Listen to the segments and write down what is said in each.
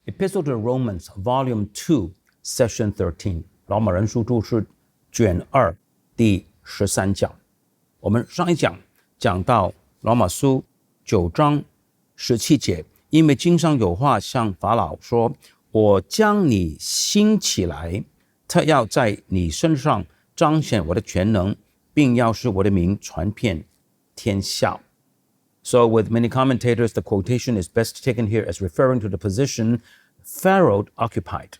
Epistle to the Romans, Volume 2, Session 13, 罗马人书注释卷2第13讲。我们上一讲讲到罗马书9章17节，因为经上有话向法老说，我将你兴起来，特要在你身上彰显我的全能，并要使我的名传遍天下。So with many commentators, the quotation is best taken here as referring to the position Pharaoh occupied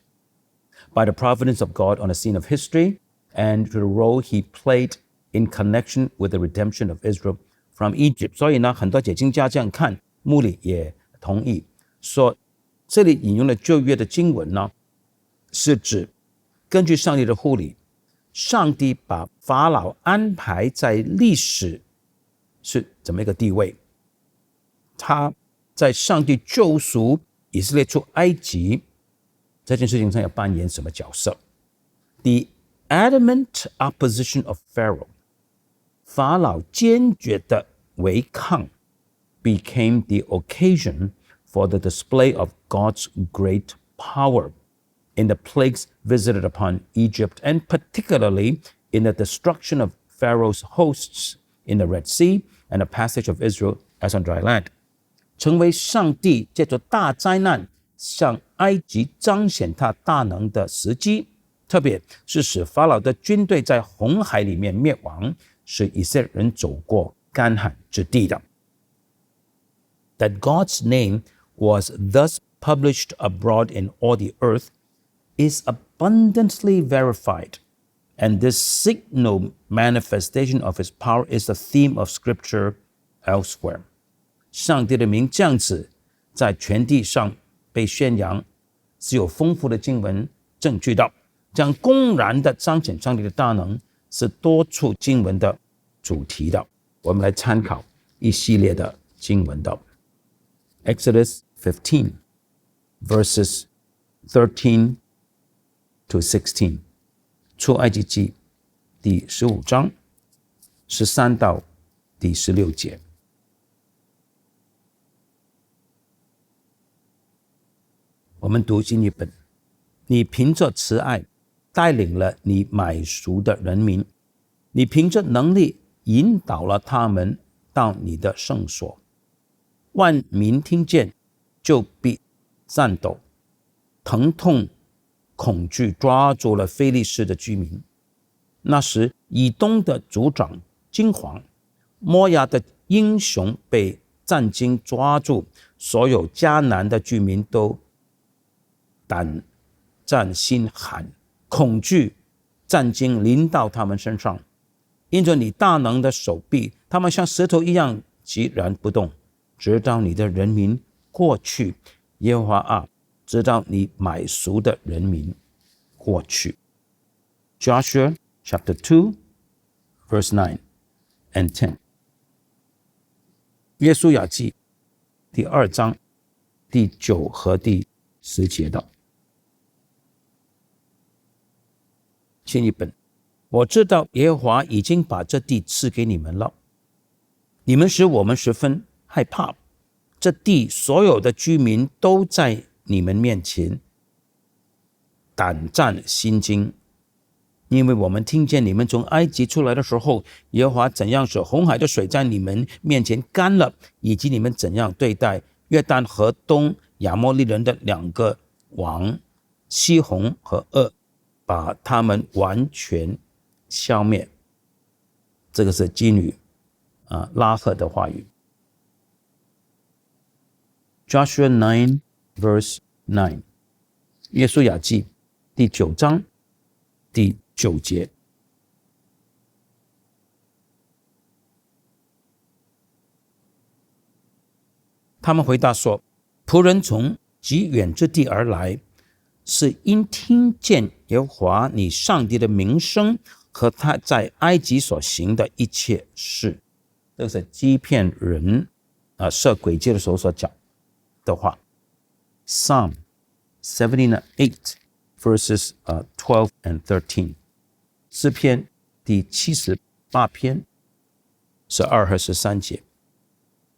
by the providence of God on the scene of history and to the role he played in connection with the redemption of Israel from Egypt. 所以呢，很多解经家这样看，穆里也同意说，这里引用的旧约的经文呢，是指根据上帝的护理，上帝把法老安排在历史是怎么一个地位？他在上帝救赎以色列出埃及这件事情上要扮演什么角色？ The adamant opposition of Pharaoh， 法老坚决的违抗 became the occasion for the display of God's great power in the plagues visited upon Egypt, and particularly in the destruction of Pharaoh's hosts in the Red Sea and the passage of Israel as on dry land. 成为上帝借着大灾难向埃及彰显他大能的时机，特别是使法老的军队在红海里面灭亡，使以色列人走过干旱之地的。That God's name was thus published abroad in all the earth is abundantly verified, and this signal manifestation of his power is the theme of Scripture elsewhere. 上帝的名这样子在全地上被宣扬，是有丰富的经文证据的。这样公然的彰显上帝的大能，是多处经文的主题的。我们来参考一系列的经文的。Exodus 15, verses 13 to 16， 出埃及记第15章13到第16节。我们读新译本，你凭着慈爱带领了你买赎的人民，你凭着能力引导了他们到你的圣所。万民听见就必颤抖，疼痛恐惧抓住了非利士的居民。那时以东的族长惊惶，摩押的英雄被战惊抓住，所有迦南的居民都胆战心寒，恐惧战惊临到他们身上。因着你大能的手臂，他们像石头一样寂然不动，直到你的人民过去。耶和华啊，直到你买赎的人民过去。 Joshua chapter 2 verse 9 and 10， 约书亚记第2章第9和第10节的。新译本，我知道耶和华已经把这地赐给你们了，你们使我们十分害怕，这地所有的居民都在你们面前胆战心惊，因为我们听见你们从埃及出来的时候，耶和华怎样使红海的水在你们面前干了，以及你们怎样对待约旦河东亚摩利人的2个王西宏和噩，把他们完全消灭。这个是妓女拉赫的话语。Joshua 9 verse 9， 约书亚记第9章第9节。他们回答说，仆人从极远之地而来，是因听见耶和华你上帝的名声和他在埃及所行的一切事。这是欺骗人设诡计的时候所讲的话。Psalm 78 verses 12 and 13， 诗篇第78篇12和13节。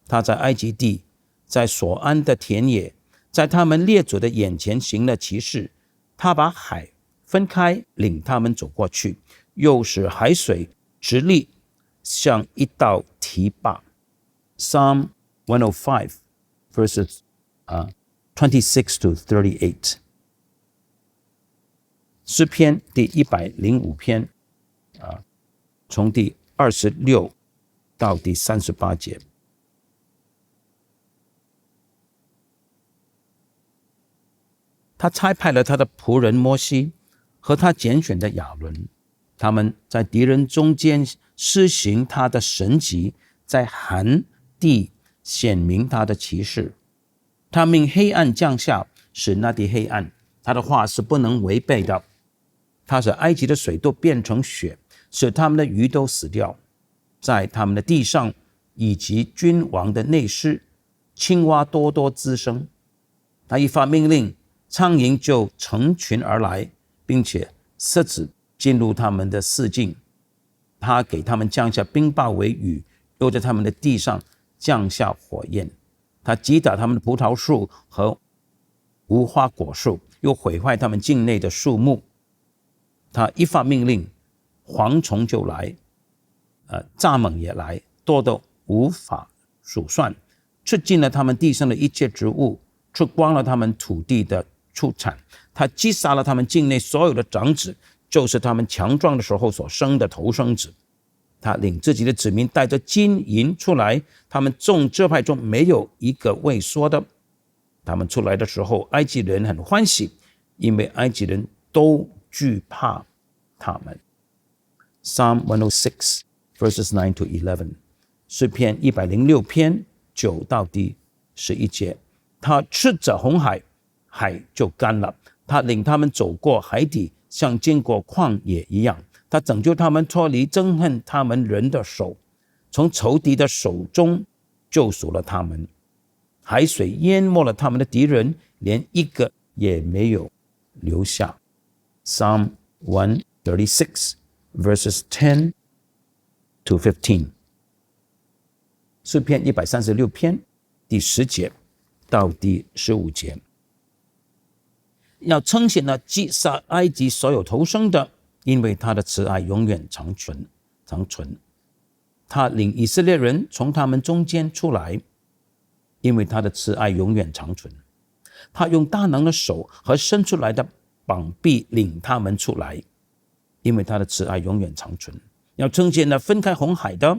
他在埃及地在所安的田野，在他们列祖的眼前行了奇事。他把海分开，领他们走过去，又使海水直立，像一道堤坝。Psalm 105 verses 26 to 38。诗篇第105篇从第26到第38节。他差派了他的仆人摩西和他拣选的亚伦，他们在敌人中间施行他的神迹，在寒地显明他的奇事。他命黑暗降下，使那地黑暗，他的话是不能违背的。他使埃及的水都变成血，使他们的鱼都死掉。在他们的地上以及君王的内室，青蛙多多滋生。他一发命令，苍蝇就成群而来，并且狮子进入他们的四境。他给他们降下冰雹为雨，又在他们的地上降下火焰。他击打他们的葡萄树和无花果树，又毁坏他们境内的树木。他一发命令，蝗虫就来，蚱蜢也来，多得无法数算，吃尽了他们地上的一切植物，吃光了他们土地的出产。他击杀了他们境内所有的长子，就是他们强壮的时候所生的头生子。他领自己的子民带着金银出来，他们众支派中没有一个畏缩的。他们出来的时候，埃及人很欢喜，因为埃及人都惧怕他们。Psalm 106 verses 9 to 11。诗篇106篇9到第11节。他斥责红海，海就干了。他领他们走过海底，像经过旷野一样。他拯救他们脱离憎恨他们人的手，从仇敌的手中救赎了他们。海水淹没了他们的敌人，连一个也没有留下。Psalm 136 verses 10 to 15。诗篇136篇第10节到第15节。要称谢那击杀埃及所有头生的，因为他的慈爱永远长存。他领以色列人从他们中间出来，因为他的慈爱永远长存。他用大能的手和伸出来的膀臂领他们出来，因为他的慈爱永远长存。要称谢那分开红海的，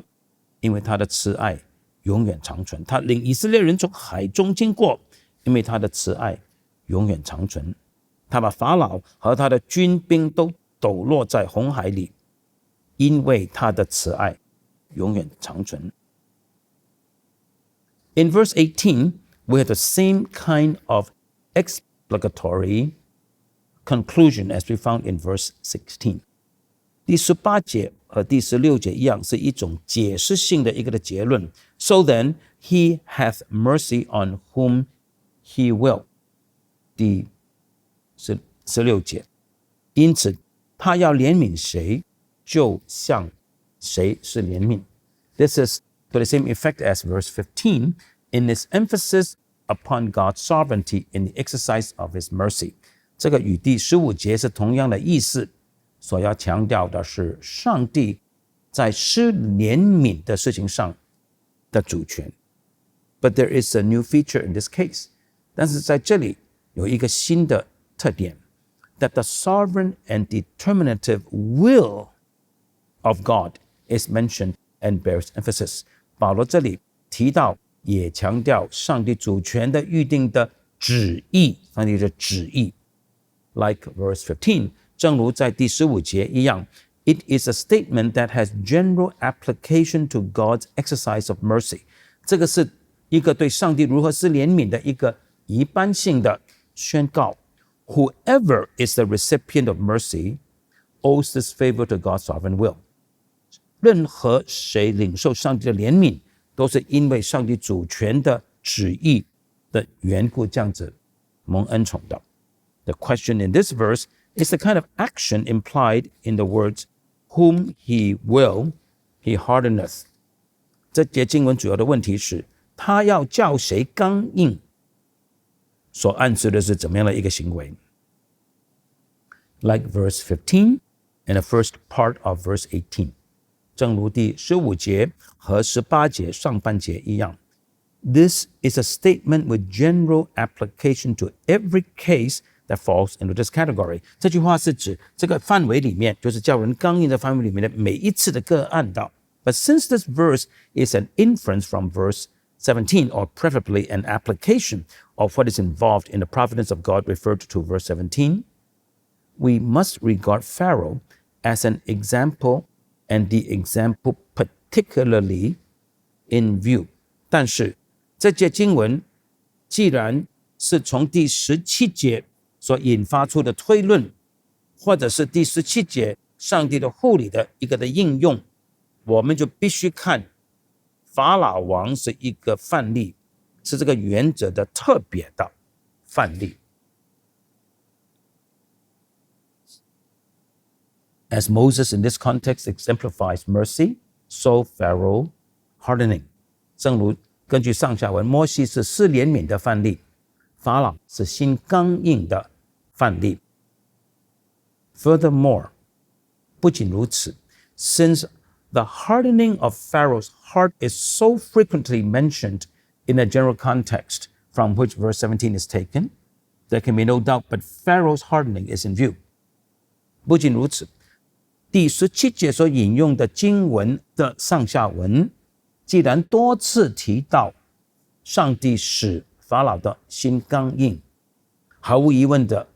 因为他的慈爱永远长存。他领以色列人从海中经过，因为他的慈爱永远长存。他把法老和他的军兵都抖落在红海里，因为他的慈爱永远长存。In verse 18, we have the same kind of explanatory conclusion as we found in verse 16. 第18节和第16节一样，是一种解释性的一个的结论。So then, he hath mercy on whom he will. 第16节，因此他要怜悯谁，就向谁是怜悯。This is to the same effect as verse 15 in its emphasis upon God's sovereignty in the exercise of his mercy. 这个与第15节是同样的意思，所要强调的是上帝在施怜悯的事情上的主权。But there is a new feature in this case. 但是在这里有一个新的特点， that the sovereign and determinative will of God is mentioned and bears emphasis. 保罗这里提到也强调上帝主权的预定的旨意，上帝的旨意。Like verse 15, 正如在第15节一样， it is a statement that has general application to God's exercise of mercy. 这个是一个对上帝如何施怜悯的一个一般性的宣告。Whoever is the recipient of mercy owes this favor to God's sovereign will. 任何谁领受上帝的怜悯，都是因为上帝主权的旨意的缘故，这样子蒙恩宠的。The question in this verse is the kind of action implied in the words, whom he will, he hardeneth. 这节经文主要的问题是，他要叫谁刚硬，所暗示的是怎么样的一个行为。Like verse 15 and the first part of verse 18， 正如第15节和18节上半节一样。This is a statement with general application to every case that falls into this category。 这句话是指这个范围里面，就是叫人刚硬的范围里面的每一次的个案的。But since this verse is an inference from verse 17, or preferably an application of what is involved in the providence of God referred to verse 17, we must regard Pharaoh as an example and the example particularly in view。 但是这节经文既然是从第17节所引发出的推论，或者是第17节上帝的护理的一个的应用，我们就必须看法老王是一个范例，是这个原则的特别的范例。As Moses in this context exemplifies mercy, so Pharaoh hardening。 正如根据上下文，摩西是施怜悯的范例，法老是心刚硬的范例。Furthermore， 不仅如此， since the hardening of Pharaoh's heart is so frequently mentioned in a general context from which verse 17 is taken, there can be no doubt but Pharaoh's hardening is in view。 不仅如此，第17节所引用的经文的上下文，既然多次提到上帝使法老的心刚硬，毫无疑问的，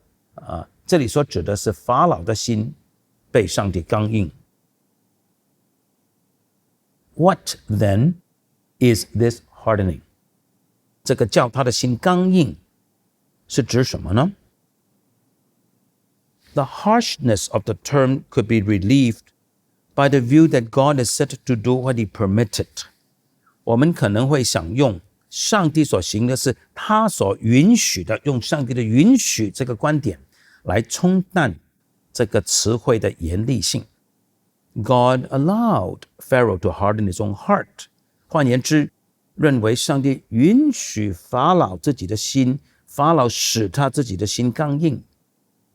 这里所指的是法老的心被上帝刚硬。What then is this hardening？ 这个叫他的心刚硬是指什么呢？ The harshness of the term could be relieved by the view that God is said to do what he permitted。 我们可能会想用上帝所行的是他所允许的，用上帝的允许这个观点来冲淡这个词汇的严厉性。God allowed Pharaoh to harden his own heart。 换言之，认为上帝允许法老自己的心，法老使他自己的心刚硬。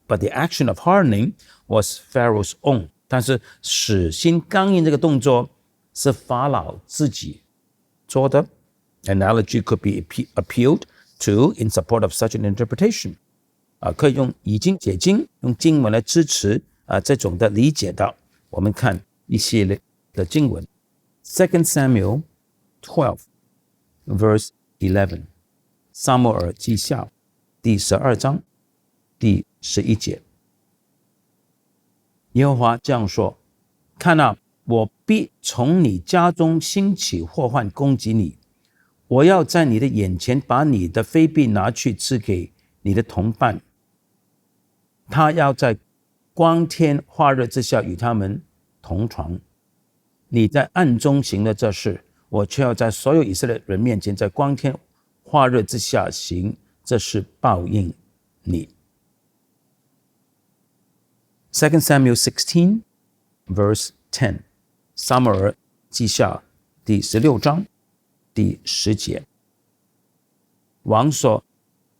But the action of hardening was Pharaoh's own。 但是使心刚硬这个动作是法老自己做的。Analogy could be appealed to in support of such an interpretation。 可以用以经解经，用经文来支持这种的理解的。我们看一系列的经文。 2 Samuel 12 verse 11， 撒母耳记下第12章第11节。耶和华这样说：看啊，我必从你家中兴起祸患攻击你，我要在你的眼前把你的妃嫔拿去赐给你的同伴，他要在光天化日之下与他们同床。你在暗中行了这事，我却要在所有以色列人面前，在光天化日之下行这事，报应你。2 Samuel 16 verse 10， 撒母耳记下第16章第10节。王说：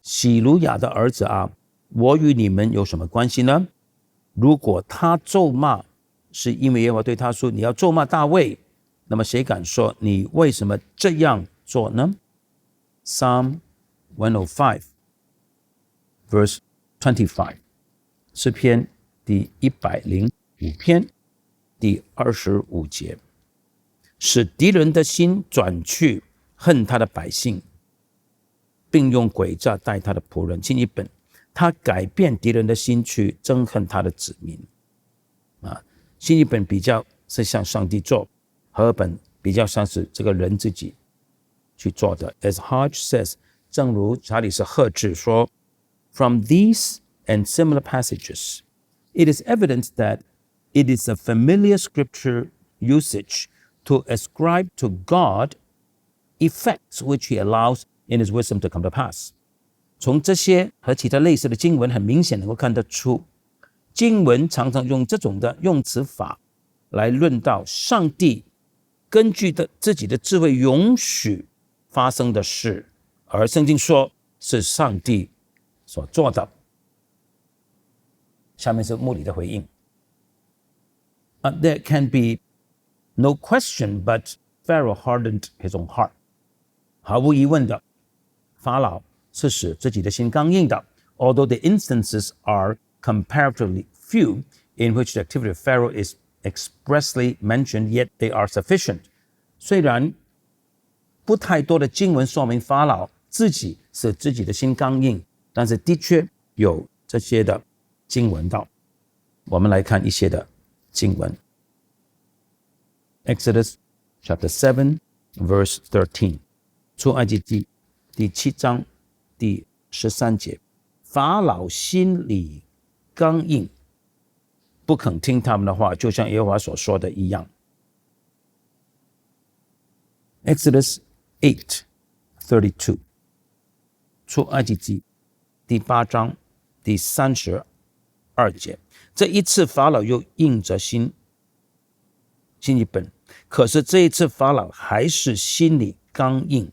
喜鲁雅的儿子啊，我与你们有什么关系呢？如果他咒骂是因为耶和华对他说你要咒骂大卫，那么谁敢说你为什么这样做呢？ Psalm 105 verse 25， 诗篇第105篇第25节。使敌人的心转去恨他的百姓，并用诡诈待他的仆人。新译本，他改变敌人的心去憎恨他的子民。新译本比较是向上帝做，和合本比较像是这个人自己去做的。As Hodge says， 正如查理斯赫治说 ，From these and similar passages, it is evident that it is a familiar scripture usage to ascribe to God effects which he allows in his wisdom to come to pass。 从这些和其他类似的经文很明显能够看得出，经文常常用这种的用词法来论到上帝根据自己的智慧允许发生的事，而圣经说是上帝所做的。下面是慕理的回应。There can be no question but Pharaoh hardened his own heart. 毫无疑问的，法老是使自己的心刚硬的。Although the instances are comparatively few in which the activity of Pharaoh is expressly mentioned, yet they are sufficient. 虽然不太多的经文说明法老自己使自己的心刚硬，但是的确有这些的经文到。我们来看一些的经文。Exodus chapter 7 verse 13， 出埃及记第7章第13节，法老心里刚硬，不肯听他们的话，就像耶和华所说的一样。Exodus 8:32， 出埃及记第8章第32节，这一次法老又硬着心，新译本，可是这一次法老还是心里刚硬，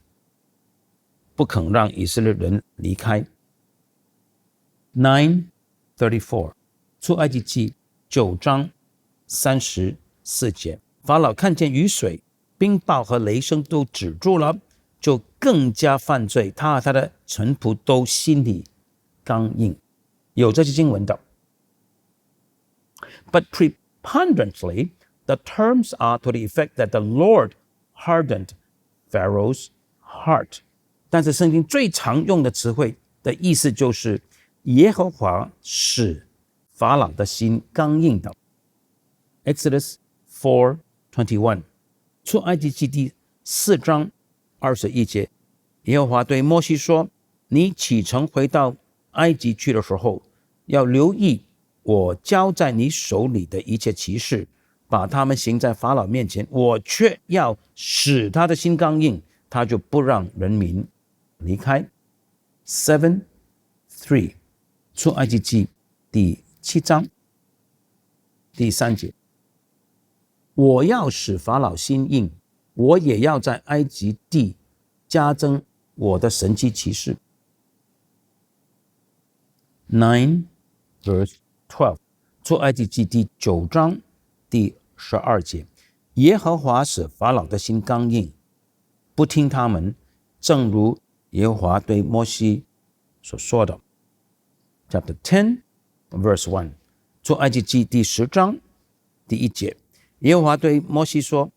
不肯让以色列人离开。9:34， 出埃及记9章34节，法老看见雨水、冰雹和雷声都止住了，就更加犯罪，他和他的臣仆都心里刚硬。有这些经文的。But preponderantly, the terms are to the effect that the Lord hardened Pharaoh's heart. 但是圣经最常用的词汇的意思就是耶和华使法老的心刚硬的。Exodus 4:21， 出埃及记第4章21节，耶和华对摩西说：“你启程回到埃及去的时候，要留意我交在你手里的一切奇事，把他们行在法老面前，我却要使他的心刚硬，他就不让人民离开。” 7:3， 出埃及记第7章第3节，我要使法老心硬，我也要在埃及地加增我的神迹奇事。 9:12， 出埃及记第9章第12节，耶和华使法老的心刚硬，不听他们，正如耶和华对摩西所说的。 Chapter 10 verse 1， 出埃及记第10章第1节，耶和华对摩西说：“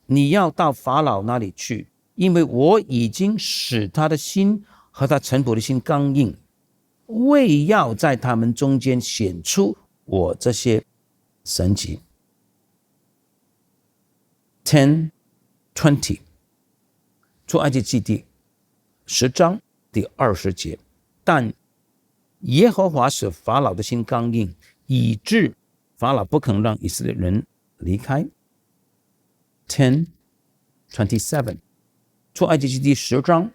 你要到法老那里去，因为我已经使他的心和他臣仆的心刚硬，为要在他们中间显出我这些神迹。” 10:20， 出埃及记第10章第20节，但耶和华使法老的心刚硬，以致法老不肯让以色列人离开。 10:27， 出埃及记第10章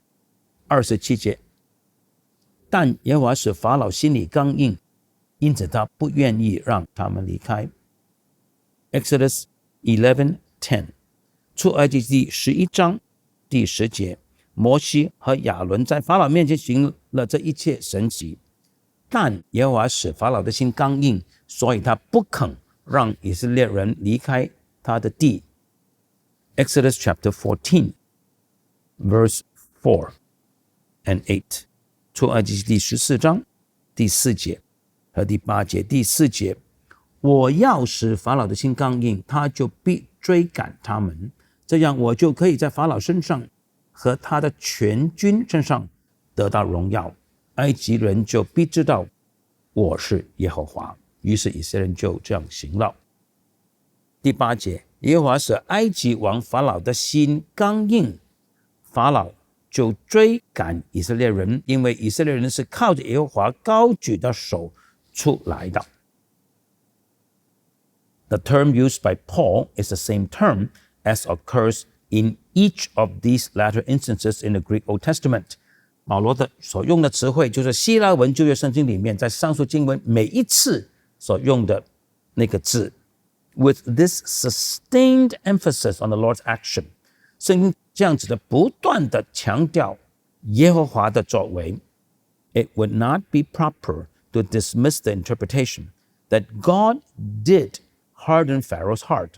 27节，但耶和华使法老心里刚硬，因此他不愿意让他们离开。 Exodus 11:10， 出埃及记第11章第10节，摩西和亚伦在法老面前行了这一切神迹，但耶和华使法老的心刚硬，所以他不肯让以色列人离开他的地。 Exodus chapter 14 verse 4 and 8， 出埃及记第14章第4节和第8节。第4节，我要使法老的心刚硬，他就必追赶他们，这样我就可以在法老身上和他的全军身上得到荣耀，埃及人就必知道我是耶和华。于是以色列人就这样行了。第8节，耶和华使埃及王法老的心刚硬，法老就追赶以色列人，因为以色列人是靠着耶和华高举的手出来的。The term used by Paul is the same term as occurs in each of these latter instances in the Greek Old Testament。 保罗的所用的词汇就是希腊文旧约圣经里面在上述经文每一次所用的那个字。With this sustained emphasis on the Lord's action，圣经这样子的不断的强调耶和华的作为， it would not be proper to dismiss the interpretation that God did harden Pharaoh's heart,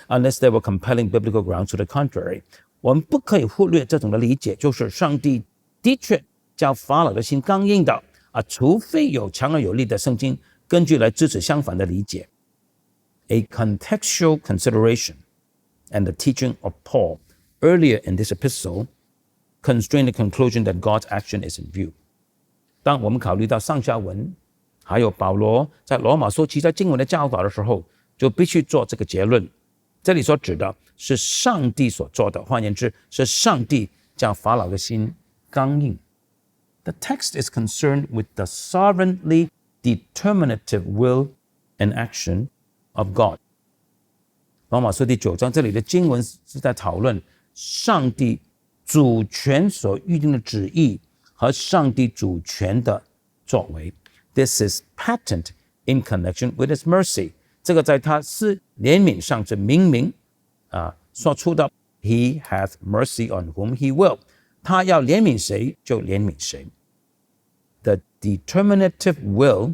unless there were compelling biblical grounds to the contrary. 我们不可以忽略这种的理解，就是上帝的确叫法老的心刚硬的除非有强而有力的圣经根据来支持相反的理解。A contextual consideration and the teaching of Paul earlier in this epistle constrain the conclusion that God's action is in view. 当我们考虑到上下文还有保罗在罗马书其他经文的教导的时候，就必须做这个结论，这里所指的是上帝所做的，换言之，是上帝将法老的心刚硬。The text is concerned with the sovereignly determinative will and action of God. 罗马书第9章这里的经文是在讨论上帝主权所预定的旨意和上帝主权的作为。This is patent in connection with his mercy. 这个在他施怜悯上是明明说出的 He hath mercy on whom he will. 他要怜悯谁就怜悯谁。The determinative will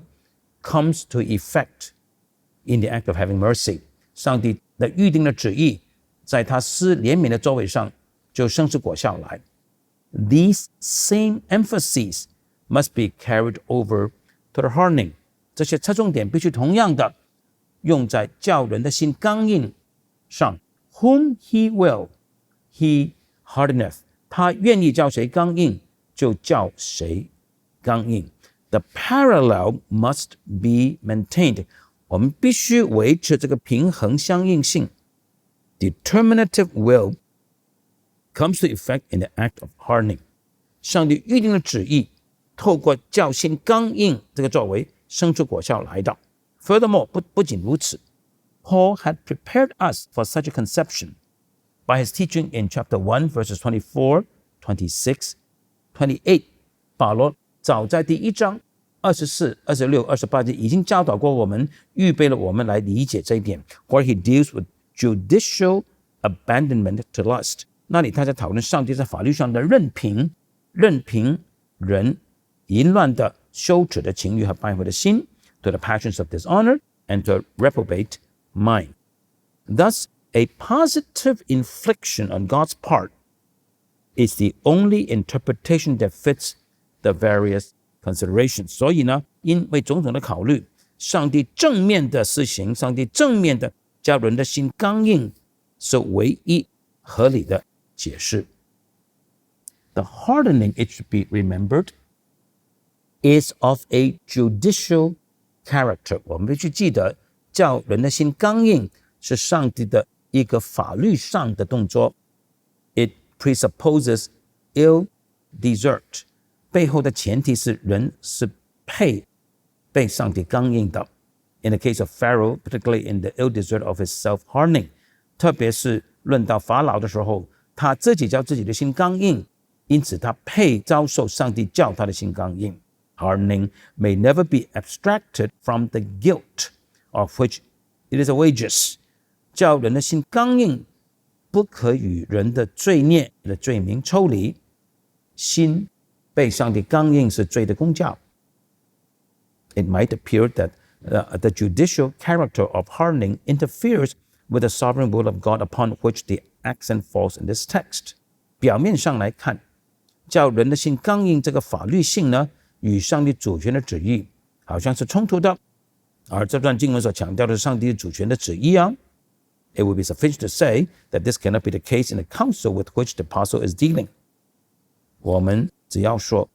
comes to effect in the act of having mercy. 上帝的预定的旨意在他施怜悯的作为上就生出果效来。These same emphases must be carried over to the hardening. 这些侧重点必须同样的用在叫人的心刚硬上。Whom he will, he hardeneth. 他愿意叫谁刚硬，就叫谁刚硬。The parallel must be maintained. 我们必须维持这个平衡相应性。Determinative will comes to effect in the act of hardening. 上帝预定的旨意透过叫心刚硬这个作为生出果效来的。Furthermore, 不仅如此， Paul had prepared us for such a conception by his teaching in chapter 1 verses 24, 26, 28. 保罗早在第1章24、26、28节已经教导过我们，预备了我们来理解这一点。Where he deals with judicial abandonment to lust. 那里他在讨论上帝在法律上的任凭人淫乱的羞耻的情欲和败坏的心 to the passions of dishonor and to a reprobate mind. Thus, a positive infliction on God's part is the only interpretation that fits the various considerations. 所以呢，因为种种的考虑，上帝正面的施行，上帝正面的叫人的心刚硬，是唯一合理的解释。The hardening, it should be remembered, is of a judicial character. 我们必须记得，叫人的心刚硬是上帝的一个法律上的动作。It presupposes ill desert. 背后的前提是人是配被上帝刚硬的。In the case of Pharaoh, particularly in the ill desert of his self-hardening, 特别是论到法老的时候，他自己叫自己的心刚硬，因此他配遭受上帝叫他的心刚硬。Hardening may never be abstracted from the guilt of which it is a wages. 叫人的心刚硬，不可与人的罪孽的罪名抽离。心被上帝刚硬是罪的工价。It might appear that the judicial character of hardening interferes with the sovereign will of God upon which the accent falls in this text. 表面上来看，叫人的心刚硬这个法律性呢，与上帝主权的旨意好像是冲突的，而这段经文所强调的是上帝主权的旨意啊。It would be sufficient to say that this cannot be the case in the counsel with which the apostle is dealing. 我们只要说，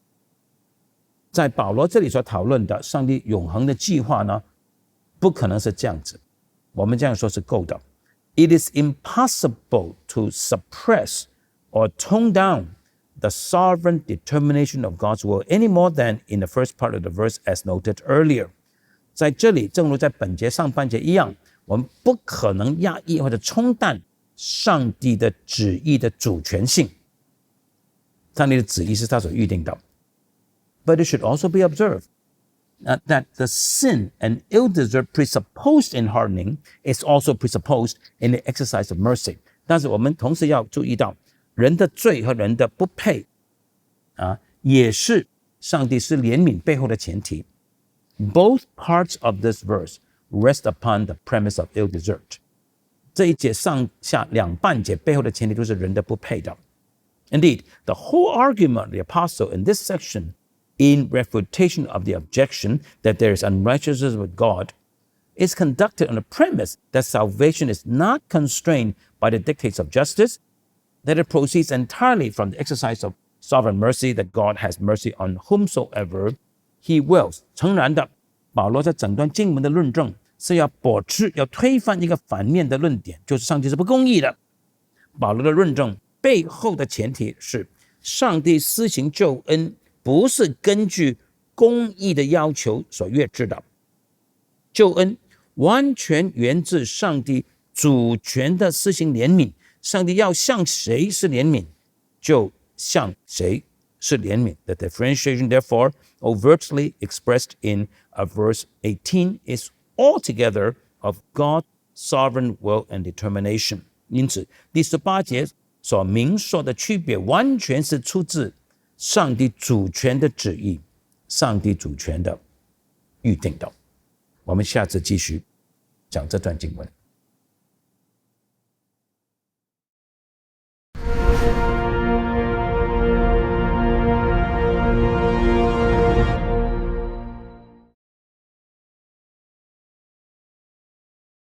在保罗这里所讨论的上帝永恒的计划呢，不可能是这样子。我们这样说是够的。It is impossible to suppress or tone down the sovereign determination of God's will any more than in the first part of the verse as noted earlier. 在这里，正如在本节上半节一样，我们不可能压抑或者冲淡上帝的旨意的主权性。上帝的旨意是他所预定的。But it should also be observed that the sin and ill desert presupposed in hardening is also presupposed in the exercise of mercy. 但是我们同时要注意到，人的罪和人的不配也是上帝是怜悯背后的前提。Both parts of this verse rest upon the premise of ill desert. 这一节上下两半节背后的前提都是人的不配的。Indeed, the whole argument of the apostle in this section in refutation of the objection that there is unrighteousness with God is conducted on the premise that salvation is not constrained by the dictates of justice, that it proceeds entirely from the exercise of sovereign mercy, that God has mercy on whomsoever he wills. 诚然的，保罗在整段经文的论证是要驳斥、要推翻一个反面的论点，就是上帝是不公义的。保罗的论证背后的前提是，上帝施行救恩不是根据公义的要求所约制的，救恩完全源自上帝主权的施行怜悯。上帝要向谁是怜悯，就向谁是怜悯。The differentiation, therefore, overtly expressed in verse 18 is altogether of God's sovereign will and determination. 因此，第18节所明说的区别，完全是出自上帝主权的旨意，上帝主权的预定的。我们下次继续讲这段经文。